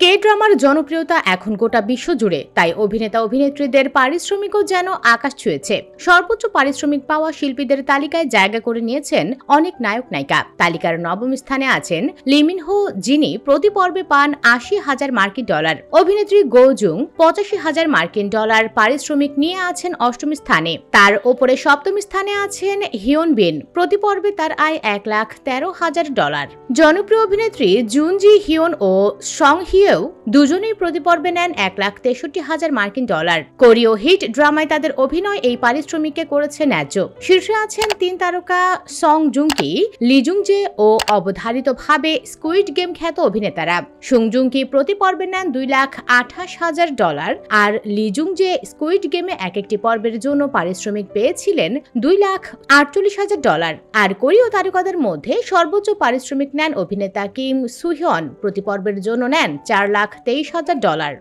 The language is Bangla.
কে ড্রামার জনপ্রিয়তা এখন গোটা বিশ্ব জুড়ে, তাই অভিনেতা অভিনেত্রীদের পারিশ্রমিকও যেন আকাশ ছুঁয়েছে। সর্বোচ্চ পারিশ্রমিক পাওয়া শিল্পীদের তালিকায় জায়গা করে নিয়েছেন অনেক নায়ক নায়িকা। তালিকার নবম স্থানে আছেন লি মিন হো, যিনি প্রতি পর্বে পান $৮০,০০০ অভিনেত্রী গো জুং $৮৫,০০০ পারিশ্রমিক নিয়ে আছেন অষ্টম স্থানে। তার ওপরে সপ্তম স্থানে আছেন হিয়ন বিন, প্রতি পর্বে তার আয় $১,১৩,০০০। জনপ্রিয় অভিনেত্রী জুন জি হিয়ন ও সং হিয়েও দুজনেই প্রতি পর্বে নেন $১,৬৩,০০০। কোরীয় হিট ড্রামায় তাদের অভিনয় এই পারিশ্রমিককে করেছে ন্যায্য। শীর্ষে আছেন ৩ তারকা Song Joong Ki, Lee Jung Jae ও অবধারিতভাবে স্কুইড গেম খ্যাত অভিনেতারা। সং জুং কি প্রতি পর্বে নেন $২,২৮,০০০ আর লি জুং জে স্কুইড গেমে একটি পর্বের জন্য পারিশ্রমিক পেয়েছিলেন $২,৪৮,০০০। আর কোরীয় তারকাদের মধ্যে সর্বোচ্চ পারিশ্রমিক নেন অভিনেতা কিম সুহিয়ন, প্রতি পর্বের জন্য নেন $৪,২৩,০০০।